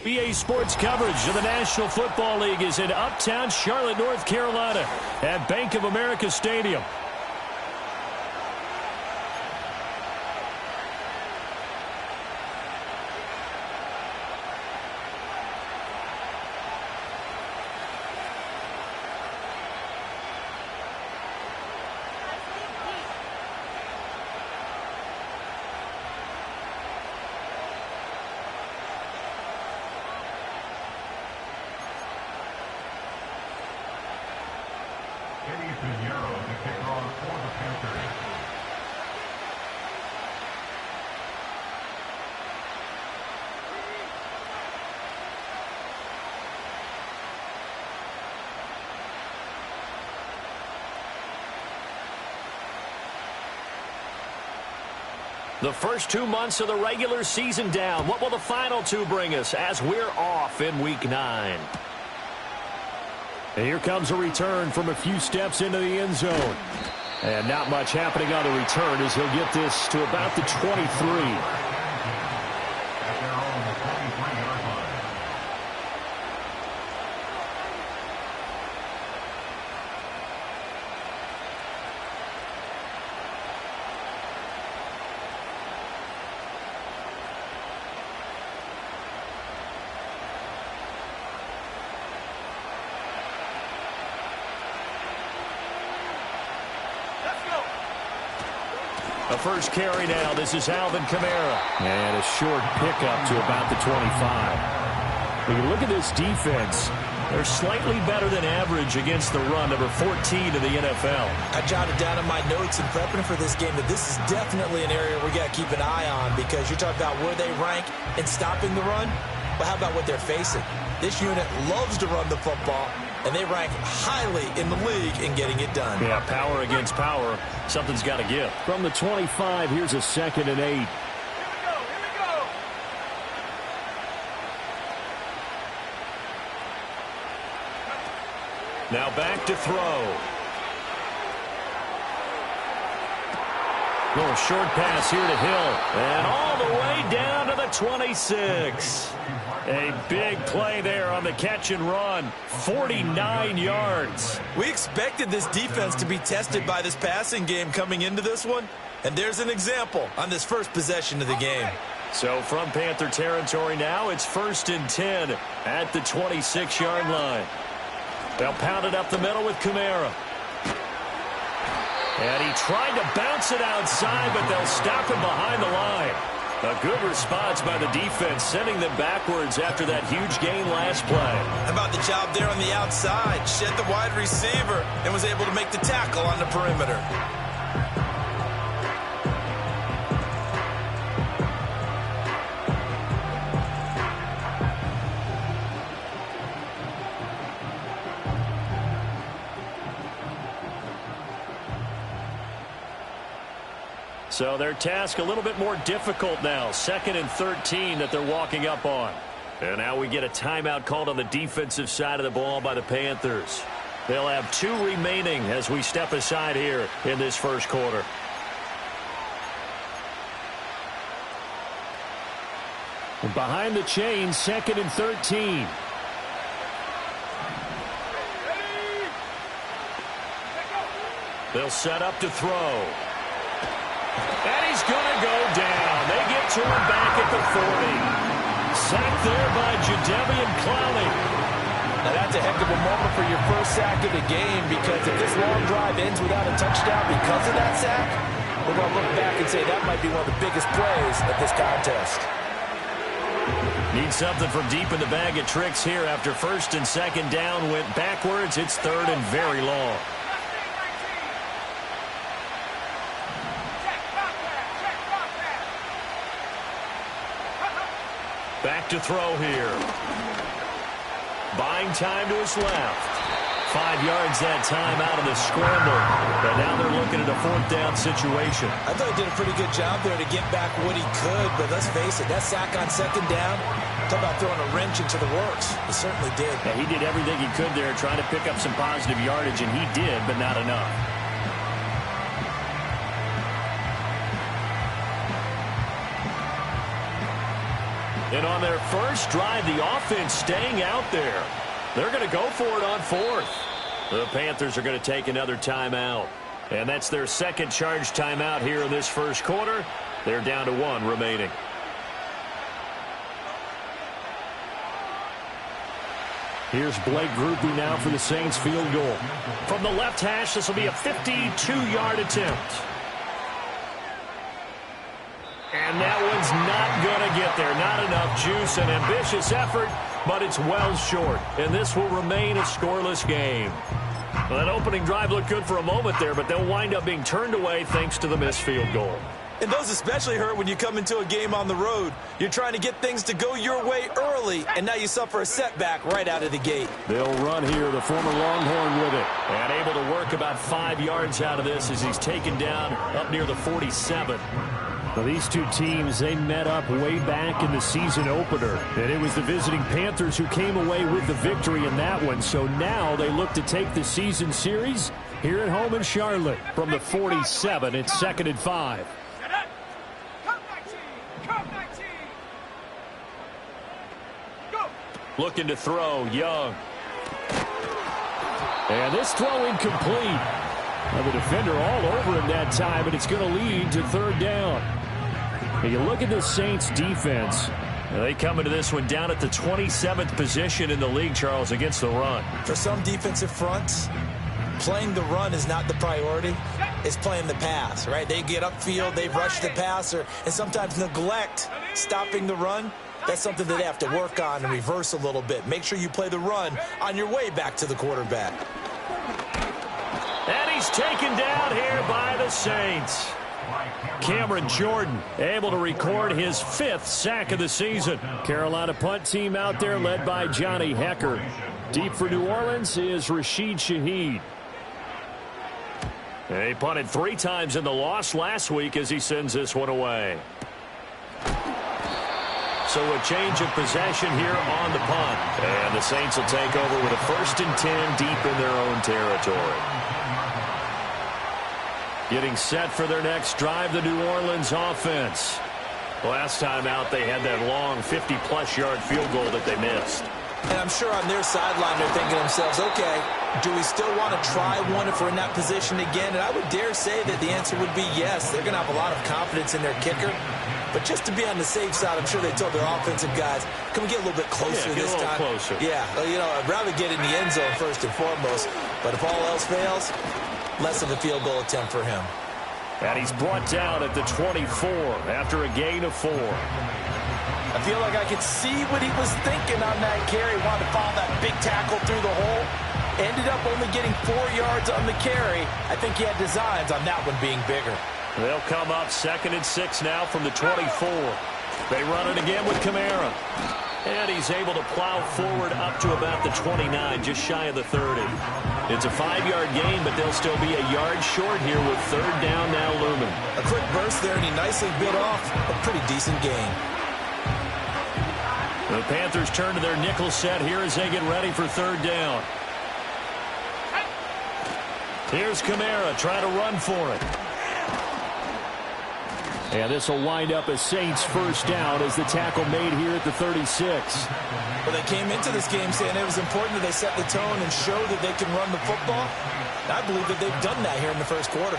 BA Sports coverage of the National Football League is in uptown Charlotte, North Carolina at Bank of America Stadium. The first 2 months of the regular season down. What will the final two bring us as we're off in Week 9? And here comes a return from a few steps into the end zone. And not much happening on the return as he'll get this to about the 23. A first carry now. This is Alvin Kamara. And a short pickup to about the 25. When you look at this defense, they're slightly better than average against the run, number 14 in the NFL. I jotted down in my notes in prepping for this game that this is definitely an area we got to keep an eye on, because you're talking about where they rank in stopping the run. But how about what they're facing? This unit loves to run the football, and they rank highly in the league in getting it done. Yeah, power against power. Something's got to give. From the 25, here's a 2nd and 8. Here we go. Now back to throw. Little short pass here to Hill. And all the way down to the 26. A big play there on the catch and run. 49 yards. We expected this defense to be tested by this passing game coming into this one. And there's an example on this first possession of the game. So from Panther territory now, it's 1st and 10 at the 26-yard line. They'll pound it up the middle with Kamara. And he tried to bounce it outside, but they'll stop him behind the line. A good response by the defense, sending them backwards after that huge gain last play. How about the job there on the outside? Shed the wide receiver and was able to make the tackle on the perimeter. So their task a little bit more difficult now. 2nd and 13 that they're walking up on. And now we get a timeout called on the defensive side of the ball by the Panthers. They'll have 2 remaining as we step aside here in this first quarter. And behind the chains, 2nd and 13. They'll set up to throw. And he's going to go down. They get to him back at the 40. Sacked there by Jadeveon Clowney. Now that's a heck of a moment for your first sack of the game, because if this long drive ends without a touchdown because of that sack, we're going to look back and say that might be one of the biggest plays of this contest. Need something from deep in the bag of tricks here after 1st and 2nd down went backwards. It's 3rd and very long. Back to throw here. Buying time to his left. 5 yards that time out of the scramble. But now they're looking at a 4th down situation. I thought he did a pretty good job there to get back what he could, but let's face it, that sack on 2nd down, talk about throwing a wrench into the works. He certainly did. Yeah, he did everything he could there, trying to pick up some positive yardage, and he did, but not enough. And on their first drive, the offense staying out there. They're going to go for it on fourth. The Panthers are going to take another timeout. And that's their second charge timeout here in this first quarter. They're down to 1 remaining. Here's Blake Grupe now for the Saints field goal. From the left hash, this will be a 52-yard attempt. And that one's not going to get there. Not enough juice, an ambitious effort, but it's well short. And this will remain a scoreless game. Well, that opening drive looked good for a moment there, but they'll wind up being turned away thanks to the missed field goal. And those especially hurt when you come into a game on the road. You're trying to get things to go your way early, and now you suffer a setback right out of the gate. They'll run here, the former Longhorn with it. And able to work about 5 yards out of this as he's taken down up near the 47. Well, these two teams, they met up way back in the season opener. And it was the visiting Panthers who came away with the victory in that one. So now they look to take the season series here at home in Charlotte. From the 47, it's 2nd and 5. Looking to throw, Young. And this throw incomplete. Well, the defender all over him that time, and it's going to lead to 3rd down. And you look at the Saints defense. They come into this one down at the 27th position in the league, Charles, against the run. For some defensive fronts, playing the run is not the priority. It's playing the pass, right? They get upfield, they rush the passer, and sometimes neglect stopping the run. That's something that they have to work on and reverse a little bit. Make sure you play the run on your way back to the quarterback. And he's taken down here by the Saints. Cameron Jordan able to record his 5th sack of the season. Carolina punt team out there led by Johnny Hecker. Deep for New Orleans is Rashid Shaheed. He punted 3 times in the loss last week as he sends this one away. So a change of possession here on the punt. And the Saints will take over with a 1st and 10 deep in their own territory. Getting set for their next drive, the New Orleans offense. Last time out, they had that long 50-plus yard field goal that they missed. And I'm sure on their sideline they're thinking to themselves, okay, do we still want to try one if we're in that position again? And I would dare say that the answer would be yes. They're going to have a lot of confidence in their kicker. But just to be on the safe side, I'm sure they told their offensive guys, can we get a little bit closer this time? Closer. Yeah, well, you know, I'd rather get in the end zone first and foremost. But if all else fails, less of a field goal attempt for him. And he's brought down at the 24 after a gain of 4. I feel like I could see what he was thinking on that carry. Wanted to follow that big tackle through the hole. Ended up only getting 4 yards on the carry. I think he had designs on that one being bigger. They'll come up 2nd and 6 now from the 24. They run it again with Kamara. And he's able to plow forward up to about the 29, just shy of the 30. It's a 5-yard gain, but they'll still be a yard short here with 3rd down now looming. A quick burst there, and he nicely bit off a pretty decent gain. The Panthers turn to their nickel set here as they get ready for 3rd down. Here's Kamara trying to run for it. And this will wind up a Saints 1st down as the tackle made here at the 36. Well, they came into this game saying it was important that they set the tone and show that they can run the football. I believe that they've done that here in the first quarter.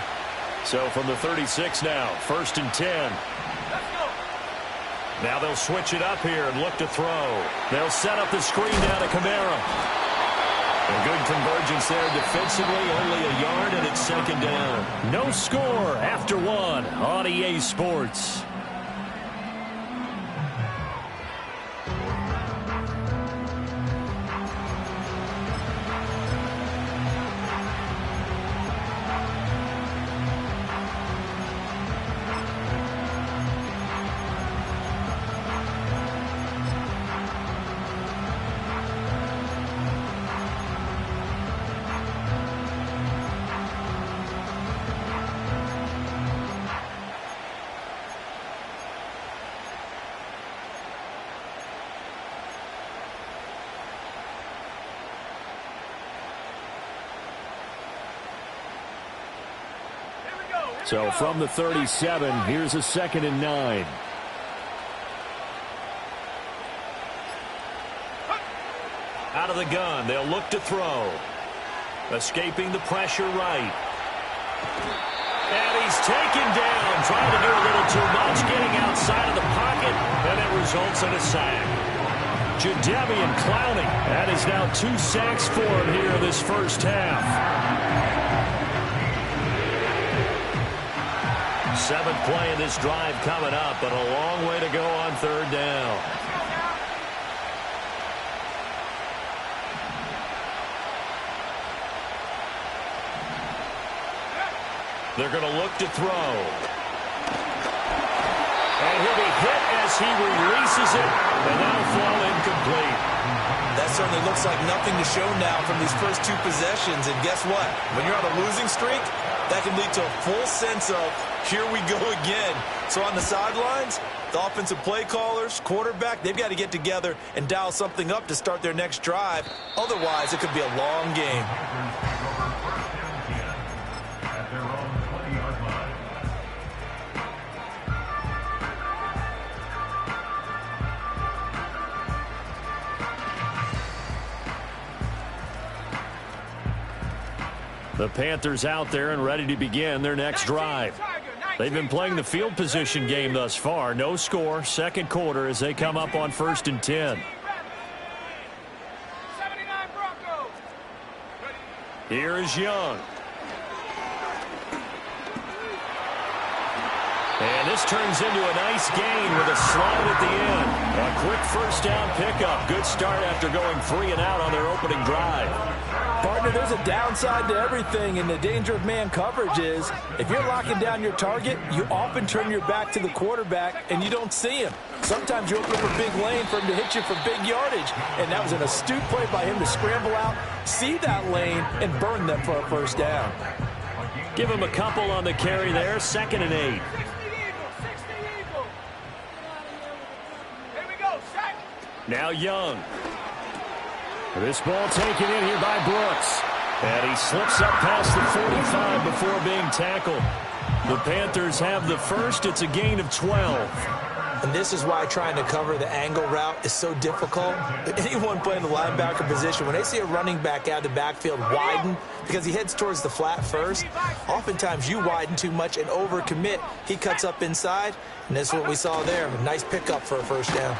So from the 36 now, 1st and 10. Now they'll switch it up here and look to throw. They'll set up the screen down to Kamara. A good convergence there defensively, only a yard, and it's 2nd down. No score after 1 on EA Sports. So from the 37, here's a 2nd and 9. out of the gun. They'll look to throw. Escaping the pressure right. And he's taken down, trying to do a little too much, getting outside of the pocket, and it results in a sack. Jadeveon Clowney. That is now 2 sacks for him here in this first half. 7th play of this drive coming up, but a long way to go on 3rd down. They're going to look to throw. And he'll be hit as he releases it, and that'll fall incomplete. That certainly looks like nothing to show now from these first 2 possessions. And guess what? When you're on a losing streak, that can lead to a full sense of, here we go again. So on the sidelines, the offensive play callers, quarterback, they've got to get together and dial something up to start their next drive. Otherwise, it could be a long game. The Panthers out there and ready to begin their next drive. They've been playing the field position game thus far. No score, 2nd quarter as they come up on 1st and 10. Here is Young. And this turns into a nice gain with a slide at the end. A quick 1st down pickup. Good start after going 3 and out on their opening drive. Partner, there's a downside to everything, and the danger of man coverage is if you're locking down your target, you often turn your back to the quarterback and you don't see him. Sometimes you open up a big lane for him to hit you for big yardage, and that was an astute play by him to scramble out, see that lane, and burn them for a 1st down. Give him a couple on the carry there, 2nd and 8. Now Young. This ball taken in here by Brooks. And he slips up past the 45 before being tackled. The Panthers have the first. It's a gain of 12. And this is why trying to cover the angle route is so difficult. Anyone playing the linebacker position, when they see a running back out of the backfield widen because he heads towards the flat first, oftentimes you widen too much and overcommit. He cuts up inside, and that's what we saw there. A nice pickup for a 1st down.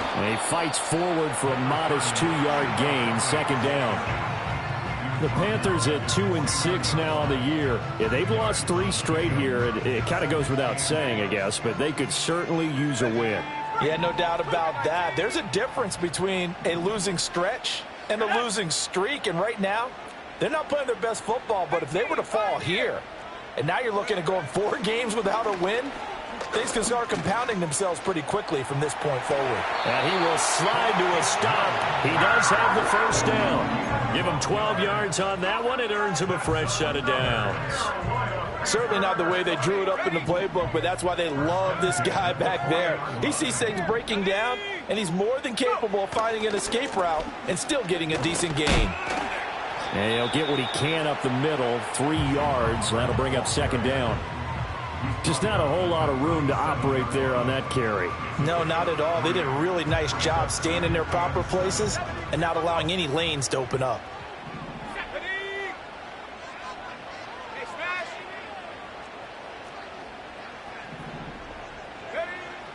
And he fights forward for a modest 2-yard gain, 2nd down. The Panthers at 2-6 now on the year. Yeah, they've lost 3 straight here. It kind of goes without saying, I guess, but they could certainly use a win. Yeah, no doubt about that. There's a difference between a losing stretch and a losing streak, and right now, they're not playing their best football, but if they were to fall here, and now you're looking at going 4 games without a win, things can start compounding themselves pretty quickly from this point forward. And he will slide to a stop. He does have the 1st down. Give him 12 yards on that one. It earns him a fresh set of downs. Certainly not the way they drew it up in the playbook, but that's why they love this guy back there. He sees things breaking down, and he's more than capable of finding an escape route and still getting a decent gain. And he'll get what he can up the middle, 3 yards. That'll bring up 2nd down. Just not a whole lot of room to operate there on that carry. No, not at all. They did a really nice job staying in their proper places and not allowing any lanes to open up.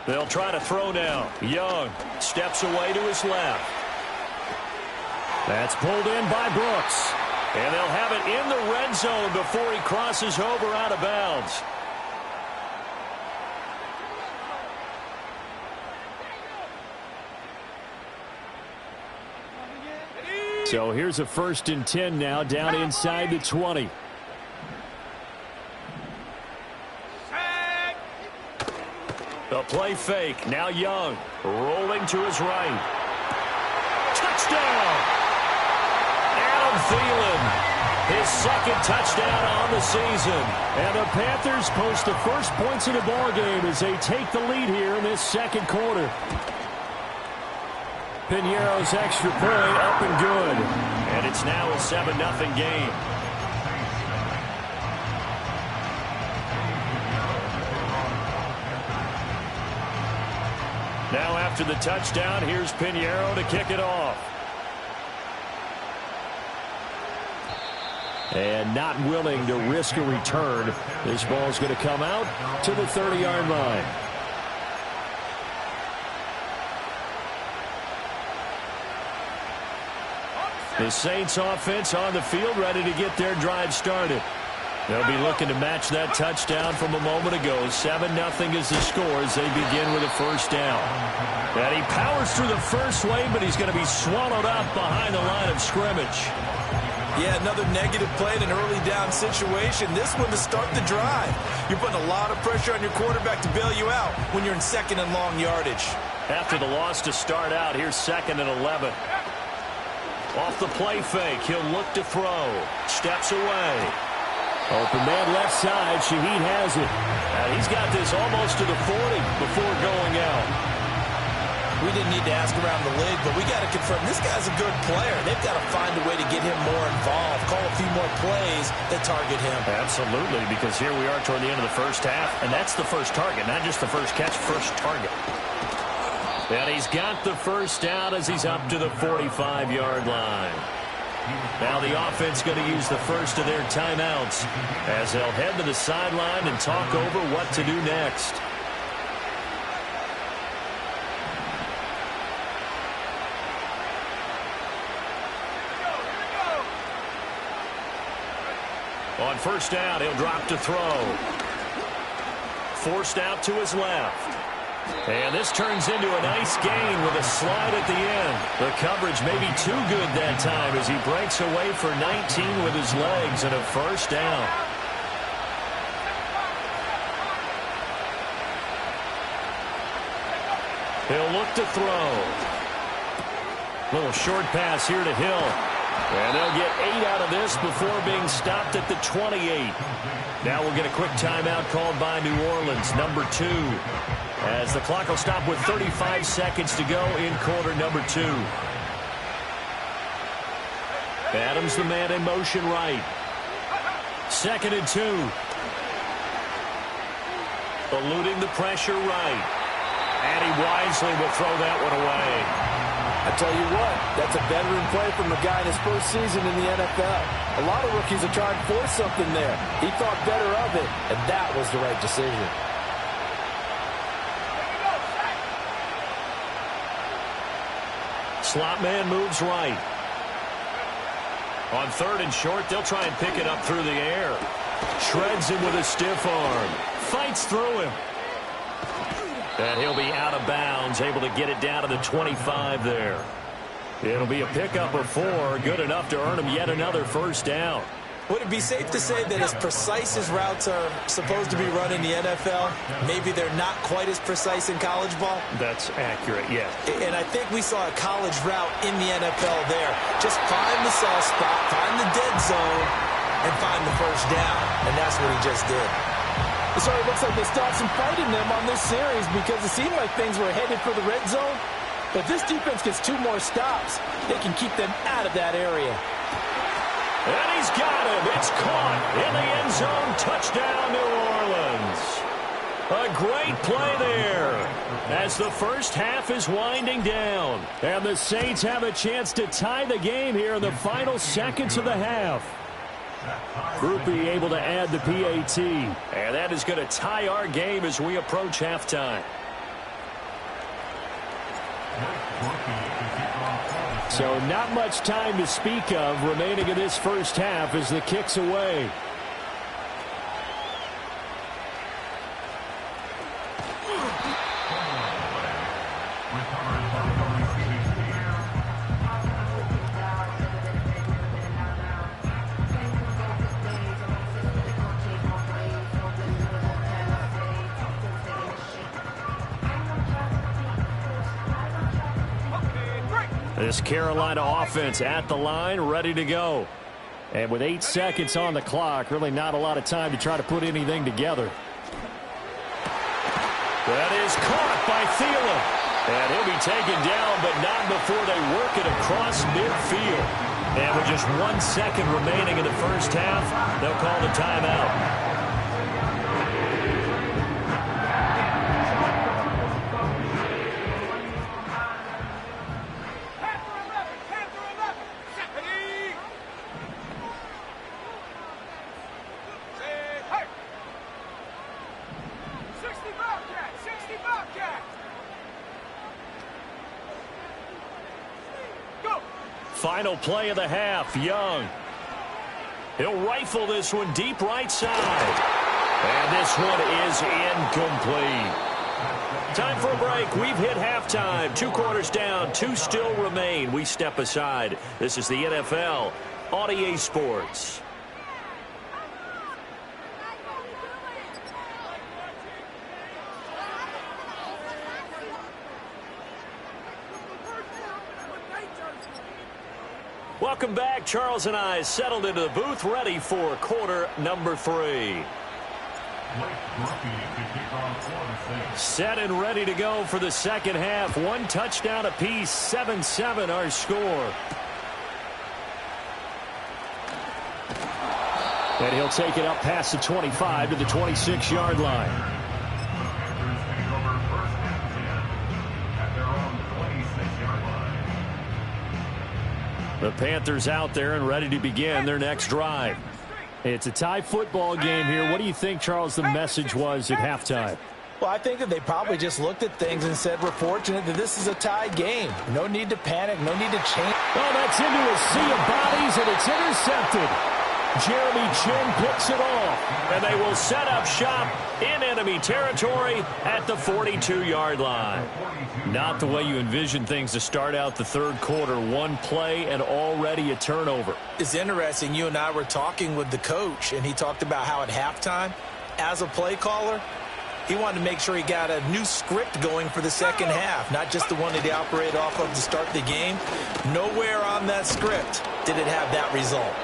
They'll try to throw now. Young steps away to his left. That's pulled in by Brooks. And they'll have it in the red zone before he crosses over out of bounds. So here's a 1st and 10 now, down inside the 20. The play fake. Now Young rolling to his right. Touchdown! Adam Thielen, his 2nd touchdown on the season. And the Panthers post the first points of the ballgame as they take the lead here in this 2nd quarter. Piñeiro's extra point up and good. And it's now a 7-0 game. Now after the touchdown, here's Piñeiro to kick it off. And not willing to risk a return. This ball's going to come out to the 30-yard line. The Saints offense on the field, ready to get their drive started. They'll be looking to match that touchdown from a moment ago. 7-0 is the score as they begin with a first down. And he powers through the first wave, but he's going to be swallowed up behind the line of scrimmage. Yeah, another negative play in an early down situation. This one to start the drive. You're putting a lot of pressure on your quarterback to bail you out when you're in second and long yardage. After the loss to start out, here's 2nd and 11. Off the play fake, he'll look to throw. Steps away. Open man left side. Shaheed has it. And he's got this almost to the 40 before going out. We didn't need to ask around the league, but we got to confirm this guy's a good player. They've got to find a way to get him more involved, call a few more plays that target him. Absolutely, because here we are toward the end of the first half, and that's the first target, not just the first catch, first target. And he's got the first down as he's up to the 45-yard line. Now the offense going to use the first of their timeouts as they'll head to the sideline and talk over what to do next. On first down, he'll drop to throw. Forced out to his left. And this turns into a nice gain with a slide at the end. The coverage may be too good that time as he breaks away for 19 with his legs and a first down. He'll look to throw. Little short pass here to Hill. And they'll get 8 out of this before being stopped at the 28. Now we'll get a quick timeout called by New Orleans, number 2. As the clock will stop with 35 seconds to go in quarter number 2. Adams the man in motion right. 2nd and 2. Eluding the pressure right. And he wisely will throw that one away. I tell you what, that's a veteran play from a guy in his first season in the NFL. A lot of rookies are trying to force something there. He thought better of it, and that was the right decision. Slot man moves right. On 3rd and short, they'll try and pick it up through the air. Shreds him with a stiff arm. Fights through him. And he'll be out of bounds, able to get it down to the 25 there. It'll be a pickup of 4, good enough to earn him yet another first down. Would it be safe to say that as precise as routes are supposed to be run in the NFL, maybe they're not quite as precise in college ball? That's accurate, yes. And I think we saw a college route in the NFL there. Just find the soft spot, find the dead zone, and find the first down. And that's what he just did. It sort of looks like they stopped some fight in them on this series because it seemed like things were headed for the red zone. But if this defense gets 2 more stops, they can keep them out of that area. And he's got him. It's caught in the end zone. Touchdown, New Orleans. A great play there as the first half is winding down. And the Saints have a chance to tie the game here in the final seconds of the half. Group B able to add the PAT. And that is going to tie our game as we approach halftime. So not much time to speak of remaining in this first half as the kick's away. This Carolina offense at the line, ready to go. And with 8 seconds on the clock, really not a lot of time to try to put anything together. That is caught by Thielen. And he'll be taken down, but not before they work it across midfield. And with just 1 second remaining in the first half, they'll call the timeout. final play of the half. Young. He'll rifle this one deep right side. And this one is incomplete. Time for a break. We've hit halftime. 2 quarters down. 2 still remain. We step aside. This is the NFL on EA Sports. Welcome back. Charles and I settled into the booth, ready for quarter number 3. Set and ready to go for the second half. 1 touchdown apiece, 7-7 our score. And he'll take it up past the 25 to the 26-yard line. The Panthers out there and ready to begin their next drive. It's a tie football game here. What do you think, Charles, the message was at halftime? Well, I think that they probably just looked at things and said, we're fortunate that this is a tie game. No need to panic, no need to change. Oh, that's into a sea of bodies, and it's intercepted. Jeremy Chin picks it off, and they will set up shop in enemy territory at the 42-yard line. Not the way you envision things to start out the third quarter. 1 play and already a turnover. It's interesting. You and I were talking with the coach, and he talked about how at halftime, as a play caller, he wanted to make sure he got a new script going for the second half, not just the one that he operated off of to start the game. Nowhere on that script did it have that result.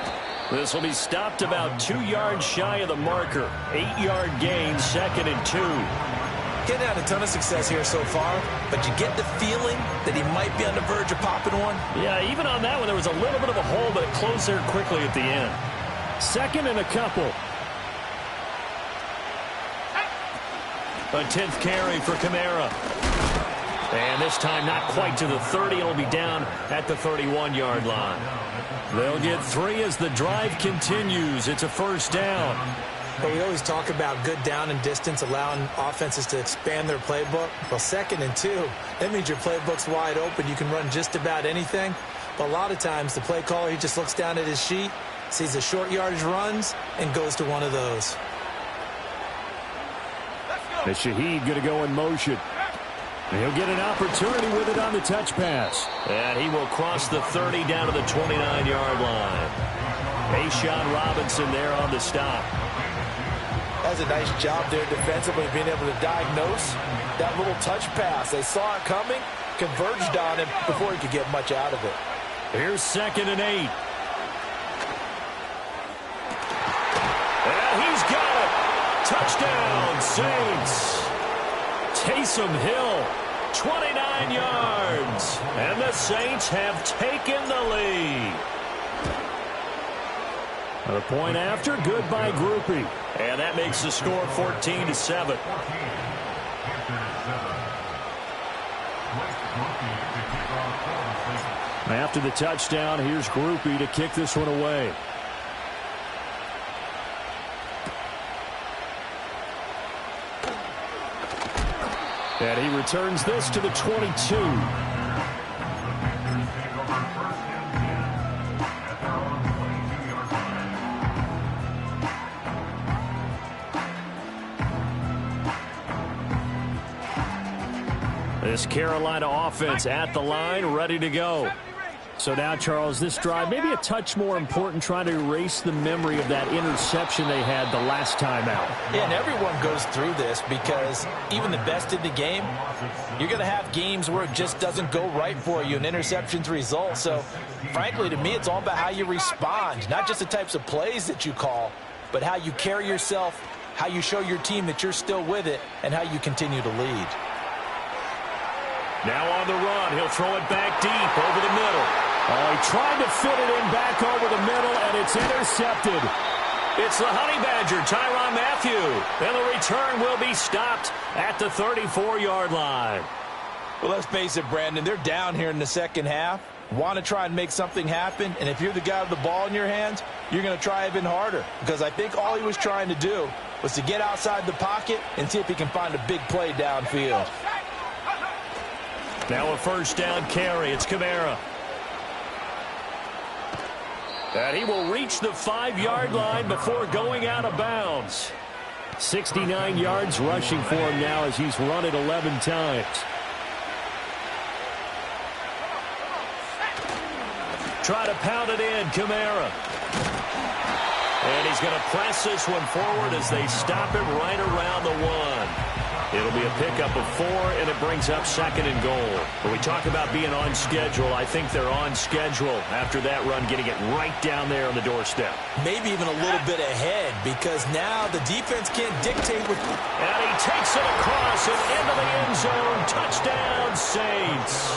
This will be stopped about 2 yards shy of the marker. 8-yard gain, 2nd and 2. Getting had a ton of success here so far, but you get the feeling that he might be on the verge of popping one. Yeah, even on that one, there was a little bit of a hole, but it closed there quickly at the end. 2nd and a couple. A 10th carry for Kamara. And this time not quite to the 30. It'll be down at the 31-yard line. They'll get 3 as the drive continues. It's a first down. But we always talk about good down and distance, allowing offenses to expand their playbook. Well, 2nd and 2, that means your playbook's wide open. You can run just about anything. But a lot of times the play caller, he just looks down at his sheet, sees the short yardage runs, and goes to one of those. The Shaheed going to go in motion. He'll get an opportunity with it on the touch pass. And he will cross the 30 down to the 29-yard line. Ashawn Robinson there on the stop. That's a nice job there defensively, being able to diagnose that little touch pass. They saw it coming, converged on him before he could get much out of it. Here's 2nd and 8. And he's got it. Touchdown, Saints. Taysom Hill, 29 yards. And the Saints have taken the lead. A point after, good by Groupie. And that makes the score 14-7. After the touchdown, here's Groupie to kick this one away. And he returns this to the 22. This Carolina offense at the line, ready to go. So now, Charles, this drive, maybe a touch more important, trying to erase the memory of that interception they had the last time out. Yeah, and everyone goes through this because even the best in the game, you're going to have games where it just doesn't go right for you, and interceptions result. So, frankly, to me, it's all about how you respond, not just the types of plays that you call, but how you carry yourself, how you show your team that you're still with it, and how you continue to lead. Now on the run, he'll throw it back deep over the middle. Oh, he tried to fit it in back over the middle, and it's intercepted. It's the Honey Badger, Tyrann Mathieu, and the return will be stopped at the 34-yard line. Well, let's face it, Brandon, they're down here in the second half. Want to try and make something happen, and if you're the guy with the ball in your hands, you're going to try even harder, because I think all he was trying to do was to get outside the pocket and see if he can find a big play downfield. Now a first down carry. It's Kamara. And he will reach the 5-yard line before going out of bounds. 69 yards rushing for him now as he's run it 11 times. Try to pound it in, Kamara. And he's going to press this one forward as they stop him right around the 1. It'll be a pickup of 4, and it brings up 2nd and goal. When we talk about being on schedule, I think they're on schedule after that run, getting it right down there on the doorstep. Maybe even a little bit ahead, because now the defense can't dictate what... And he takes it across and into the end zone. Touchdown, Saints.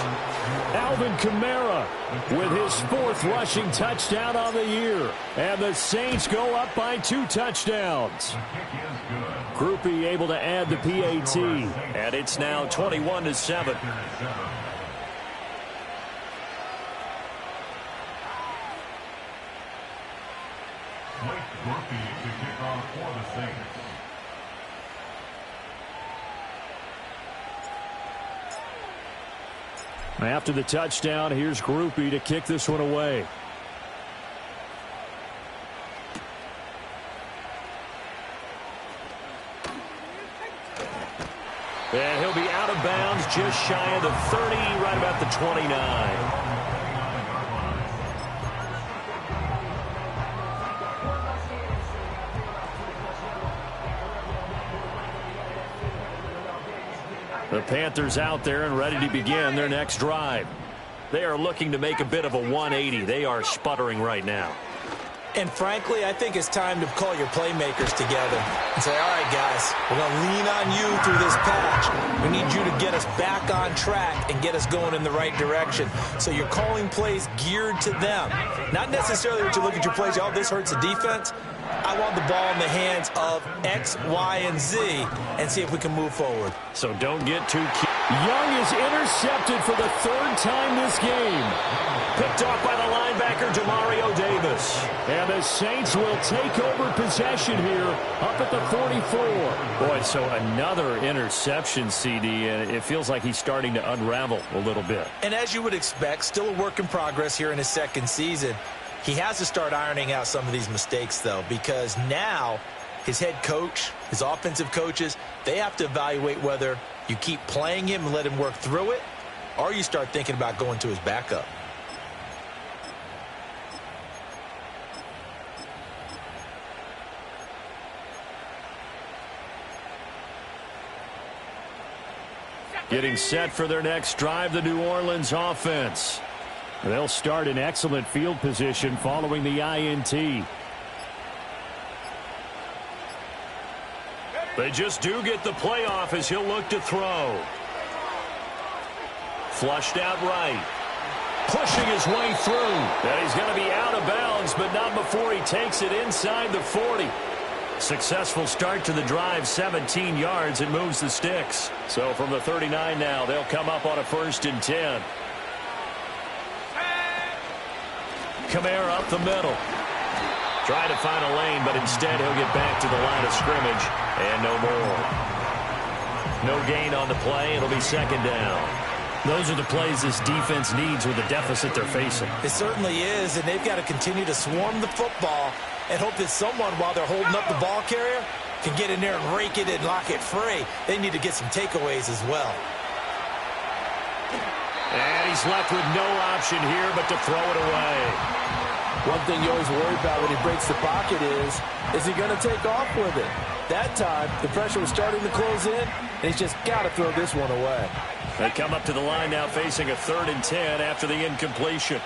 Alvin Kamara with his 4th rushing touchdown on the year. And the Saints go up by 2 touchdowns. Groupie able to add the PAT. And it's now 21-7. After the touchdown, here's Groupie to kick this one away. And he'll be out of bounds just shy of the 30, right about the 29. The Panthers out there and ready to begin their next drive. They are looking to make a bit of a 180. They are sputtering right now. And frankly, I think it's time to call your playmakers together and say, all right, guys, we're going to lean on you through this patch. We need you to get us back on track and get us going in the right direction. So you're calling plays geared to them. Not necessarily that you look at your plays, oh, this hurts the defense. I want the ball in the hands of X, Y, and Z and see if we can move forward. So don't get too cute. Young is intercepted for the 3rd time this game. Picked off by the linebacker, Demario Davis. And the Saints will take over possession here up at the 44. Boy, so another interception, CD, and it feels like he's starting to unravel a little bit. And as you would expect, still a work in progress here in his 2nd season. He has to start ironing out some of these mistakes, though, because now his head coach, his offensive coaches, they have to evaluate whether you keep playing him and let him work through it, or you start thinking about going to his backup. Getting set for their next drive, the New Orleans offense. They'll start in excellent field position following the INT. They just do get the play off as he'll look to throw. Flushed out right. Pushing his way through. And he's going to be out of bounds, but not before he takes it inside the 40. Successful start to the drive, 17 yards, and moves the sticks. So from the 39 now, they'll come up on a 1st and 10. Kamara up the middle. Trying to find a lane, but instead he'll get back to the line of scrimmage. And no more. No gain on the play. It'll be 2nd down. Those are the plays this defense needs with the deficit they're facing. It certainly is, and they've got to continue to swarm the football and hope that someone, while they're holding up the ball carrier, can get in there and rake it and lock it free. They need to get some takeaways as well. And he's left with no option here but to throw it away. One thing you always worry about when he breaks the pocket is he going to take off with it? That time, the pressure was starting to close in, and he's just got to throw this one away. They come up to the line now facing a 3rd and 10 after the incompletion.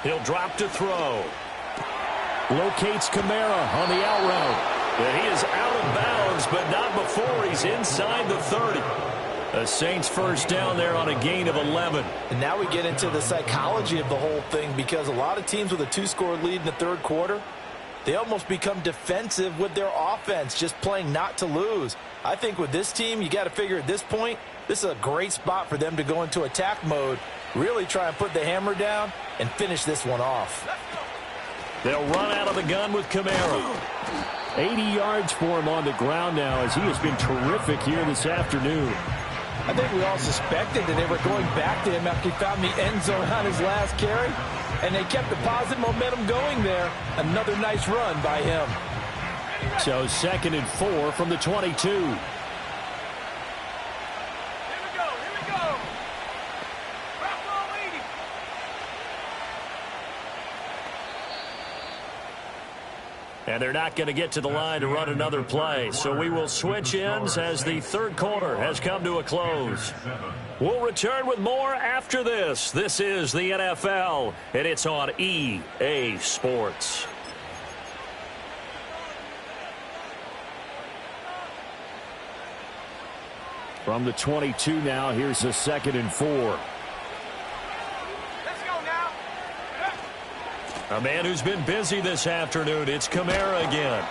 He'll drop to throw. Locates Kamara on the out route. And he is out of bounds, but not before he's inside the 30. The Saints 1st down there on a gain of 11. And now we get into the psychology of the whole thing, because a lot of teams with a 2-score lead in the 3rd quarter, they almost become defensive with their offense, just playing not to lose. I think with this team, you got to figure at this point, this is a great spot for them to go into attack mode, really try and put the hammer down and finish this one off. They'll run out of the gun with Kamara. 80 yards for him on the ground now as he has been terrific here this afternoon. I think we all suspected that they were going back to him after he found the end zone on his last carry, and they kept the positive momentum going there. Another nice run by him. So 2nd and 4 from the 22. And they're not going to get to the line to run another play. So we will switch ends as the third quarter has come to a close. We'll return with more after this. This is the NFL, and it's on EA Sports. From the 22 now, here's a 2nd and 4. A man who's been busy this afternoon, it's Kamara again.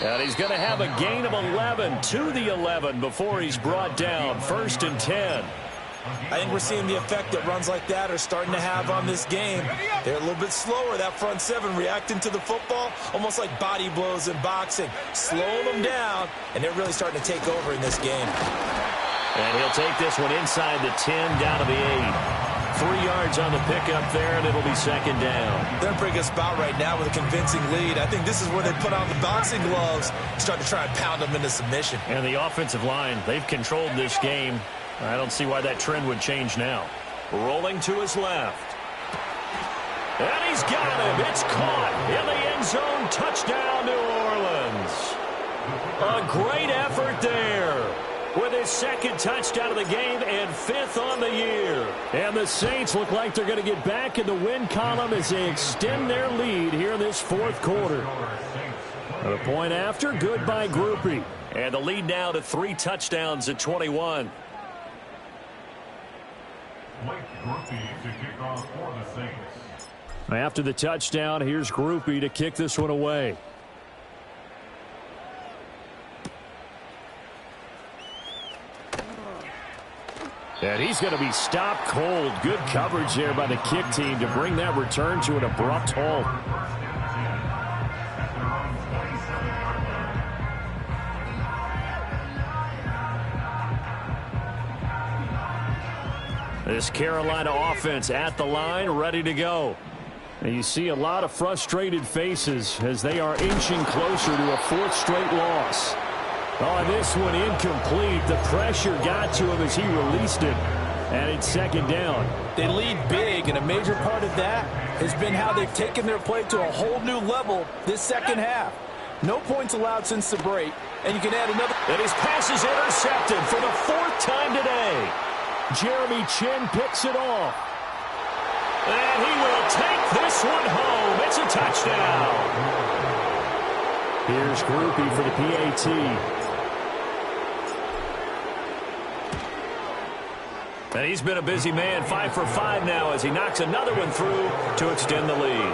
And he's going to have a gain of 11 to the 11 before he's brought down. 1st and 10. I think we're seeing the effect that runs like that are starting to have on this game. They're a little bit slower, that front seven, reacting to the football, almost like body blows in boxing, slowing them down, and they're really starting to take over in this game. And he'll take this one inside the 10, down to the 8. 3 yards on the pickup there, and it'll be 2nd down. They're in a pretty good spot right now with a convincing lead. I think this is where they put on the boxing gloves and start to try and pound them into submission. And the offensive line, they've controlled this game. I don't see why that trend would change now. Rolling to his left. And he's got him. It's caught in the end zone. Touchdown, New Orleans. A great effort there, with his 2nd touchdown of the game and 5th on the year. And the Saints look like they're going to get back in the win column as they extend their lead here in this 4th quarter. And a point after, good by Groupie. And the lead now to 3 touchdowns at 21. After the touchdown, here's Groupie to kick this one away. And he's going to be stopped cold. Good coverage there by the kick team to bring that return to an abrupt halt. This Carolina offense at the line, ready to go. And you see a lot of frustrated faces as they are inching closer to a 4th straight loss. Oh, this one incomplete. The pressure got to him as he released it. And it's 2nd down. They lead big, and a major part of that has been how they've taken their play to a whole new level this 2nd half. No points allowed since the break, and you can add another. And his pass is intercepted for the 4th time today. Jeremy Chin picks it off. And he will take this one home. It's a touchdown. Here's Groupie for the PAT. And he's been a busy man, 5 for 5 now as he knocks another one through to extend the lead.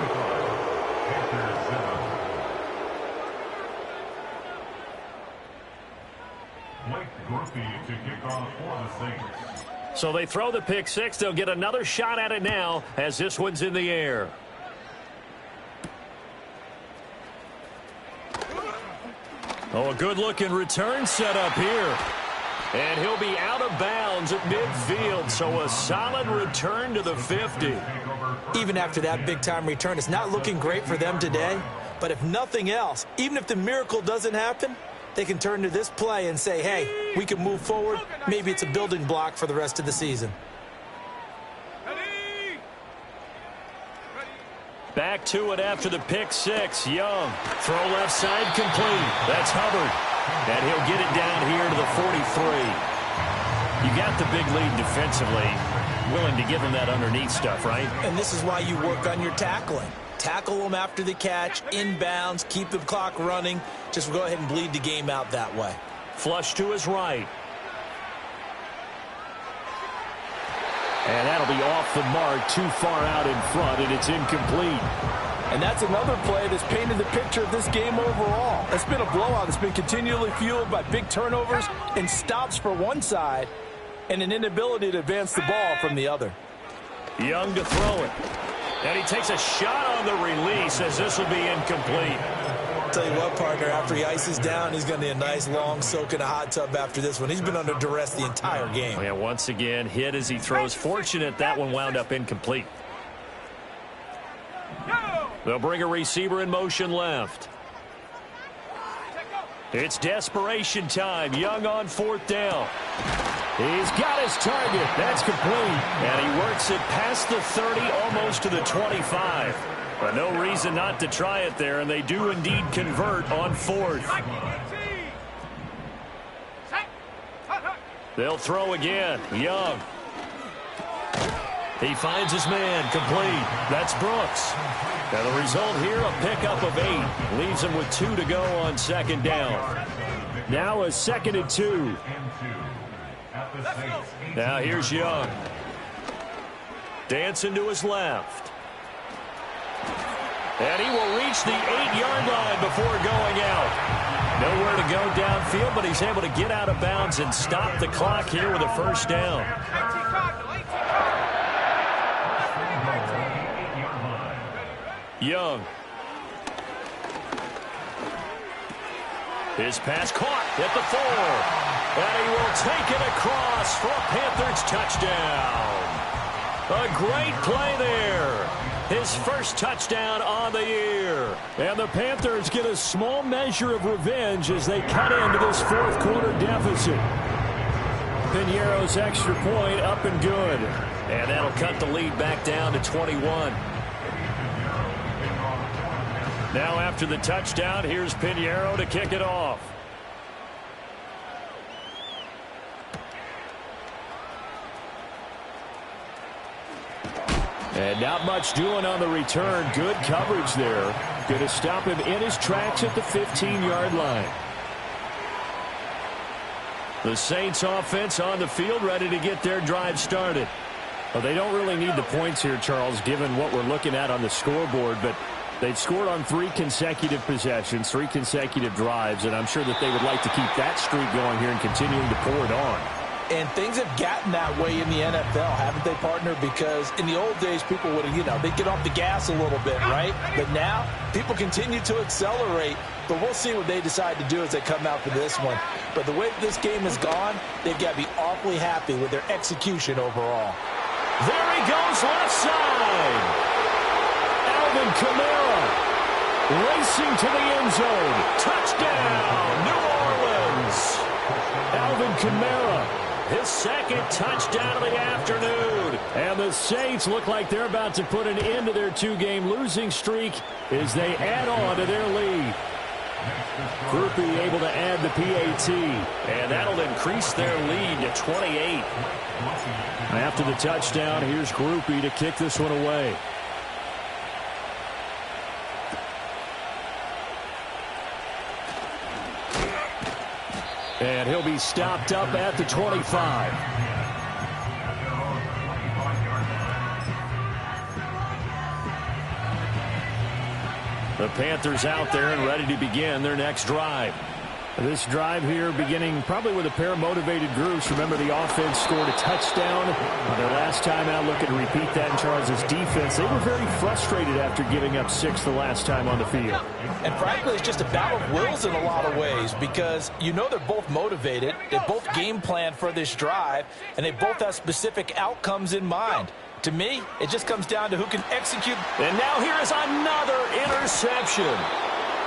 So they throw the pick 6. They'll get another shot at it now as this one's in the air. Oh, a good-looking return set up here. And he'll be out of bounds at midfield, so a solid return to the 50. Even after that big-time return, it's not looking great for them today. But if nothing else, even if the miracle doesn't happen, they can turn to this play and say, hey, we can move forward. Maybe it's a building block for the rest of the season. Back to it after the pick 6. Young. Throw left side complete. That's Hubbard. And he'll get it down here to the 43. You got the big lead defensively. Willing to give him that underneath stuff, right? And this is why you work on your tackling. Tackle them after the catch, inbounds, keep the clock running. Just go ahead and bleed the game out that way. Flush to his right. And that'll be off the mark, too far out in front, and it's incomplete. And that's another play that's painted the picture of this game overall. It's been a blowout. It's been continually fueled by big turnovers and stops for one side and an inability to advance the ball from the other. Young to throw it. And he takes a shot on the release as this will be incomplete. Tell you what, partner, after he ices down, he's going to need a nice long soak in a hot tub after this one. He's been under duress the entire game. Yeah, once again, hit as he throws. Fortunate that one wound up incomplete. They'll bring a receiver in motion left. It's desperation time. Young on 4th down. He's got his target. That's complete. And he works it past the 30, almost to the 25. But no reason not to try it there, and they do indeed convert on 4th. They'll throw again. Young. He finds his man. Complete. That's Brooks. And the result here, a pickup of 8. Leaves him with 2 to go on 2nd down. Now a 2nd and 2. Now here's Young. Dancing to his left. And he will reach the 8-yard line before going out. Nowhere to go downfield, but he's able to get out of bounds and stop the clock here with a 1st down. Young. His pass caught at the 4. And he will take it across for a Panthers touchdown. A great play there. His first touchdown on the year. And the Panthers get a small measure of revenge as they cut into this 4th quarter deficit. Piñeiro's extra point up and good. And that'll cut the lead back down to 21. Now after the touchdown, here's Piñeiro to kick it off. And not much doing on the return. Good coverage there. Going to stop him in his tracks at the 15-yard line. The Saints offense on the field, ready to get their drive started. Well, they don't really need the points here, Charles, given what we're looking at on the scoreboard, but they've scored on 3 consecutive possessions, 3 consecutive drives, and I'm sure that they would like to keep that streak going here and continuing to pour it on. And things have gotten that way in the NFL, haven't they, partner? Because in the old days, people would, they'd get off the gas a little bit, right? But now, people continue to accelerate. But we'll see what they decide to do as they come out for this one. But the way this game has gone, they've got to be awfully happy with their execution overall. There he goes, left side. Alvin Kamara racing to the end zone. Touchdown, New Orleans. Alvin Kamara. His 2nd touchdown of the afternoon. And the Saints look like they're about to put an end to their 2-game losing streak as they add on to their lead. Groupie able to add the PAT. And that'll increase their lead to 28. After the touchdown, here's Groupie to kick this one away. And he'll be stopped up at the 25. The Panthers out there and ready to begin their next drive. This drive here beginning probably with a pair of motivated groups. Remember, the offense scored a touchdown on their last time out. Looking to repeat that in Charles's defense. They were very frustrated after giving up 6 the last time on the field. And frankly, it's just a battle of wills in a lot of ways because they're both motivated. They both game plan for this drive, and they both have specific outcomes in mind. To me, it just comes down to who can execute. And now here is another interception.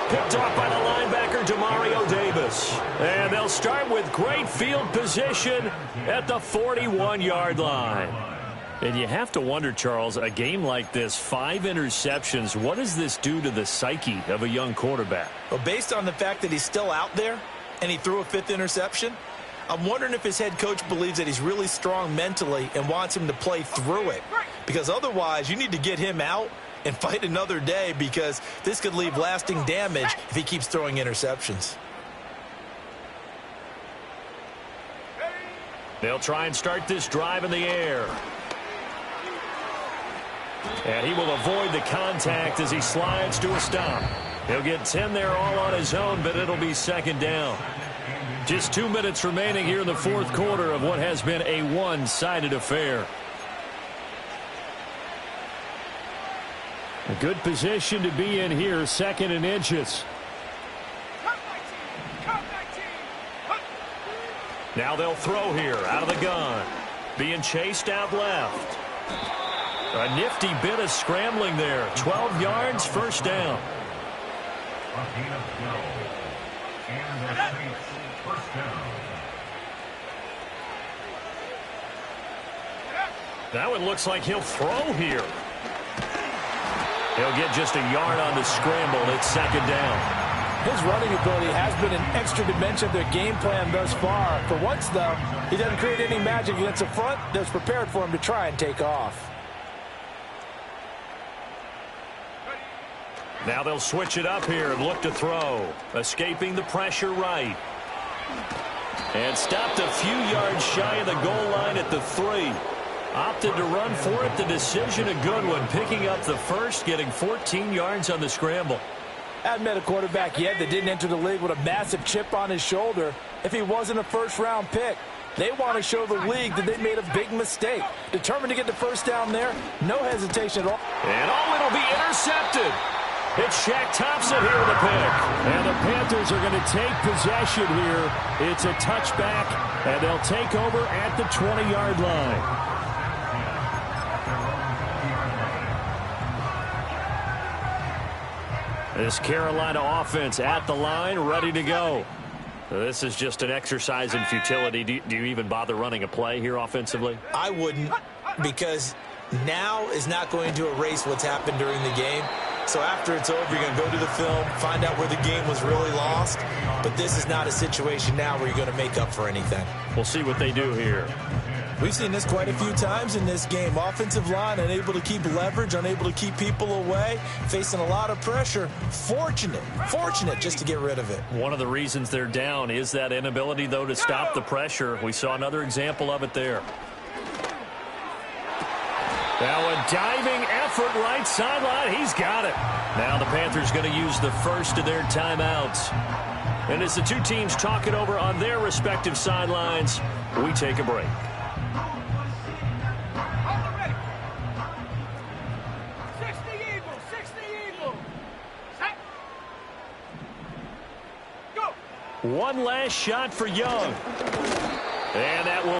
Picked off by the linebacker, Demario Davis. And they'll start with great field position at the 41-yard line. And you have to wonder, Charles, a game like this, 5 interceptions, what does this do to the psyche of a young quarterback? Well, based on the fact that he's still out there and he threw a 5th interception, I'm wondering if his head coach believes that he's really strong mentally and wants him to play through it. Because otherwise, you need to get him out and fight another day because this could leave lasting damage if he keeps throwing interceptions. They'll try and start this drive in the air. And he will avoid the contact as he slides to a stop. He'll get 10 there all on his own, but it'll be 2nd down. Just 2 minutes remaining here in the 4th quarter of what has been a one-sided affair. A good position to be in here, 2nd and inches. Now they'll throw here out of the gun. Being chased out left. A nifty bit of scrambling there. 12 yards, first down. That one looks like he'll throw here. He'll get just a yard on the scramble. It's second down. His running ability has been an extra dimension of their game plan thus far. For once, though, he doesn't create any magic against the front that's prepared for him to try and take off. Now they'll switch it up here and look to throw. Escaping the pressure right. And stopped a few yards shy of the goal line at the 3. Opted to run for it. The decision a good one. Picking up the first, getting 14 yards on the scramble. Hadn't met a quarterback yet that didn't enter the league with a massive chip on his shoulder if he wasn't a first-round pick. They want to show the league that they made a big mistake. Determined to get the first down there, no hesitation at all. And it'll be intercepted. It's Shaq Thompson here with a pick. And the Panthers are going to take possession here. It's a touchback, and they'll take over at the 20-yard line. This Carolina offense at the line, ready to go. This is just an exercise in futility. Do you even bother running a play here offensively? I wouldn't, because now is not going to erase what's happened during the game. So after it's over, you're going to go to the film, find out where the game was really lost. But this is not a situation now where you're going to make up for anything. We'll see what they do here. We've seen this quite a few times in this game. Offensive line unable to keep leverage, unable to keep people away, facing a lot of pressure. Fortunate just to get rid of it. One of the reasons they're down is that inability, though, to stop the pressure. We saw another example of it there. Now a diving effort right sideline. He's got it. Now the Panthers going to use the first of their timeouts. And as the two teams talk it over on their respective sidelines, we take a break. One last shot for Young. And that will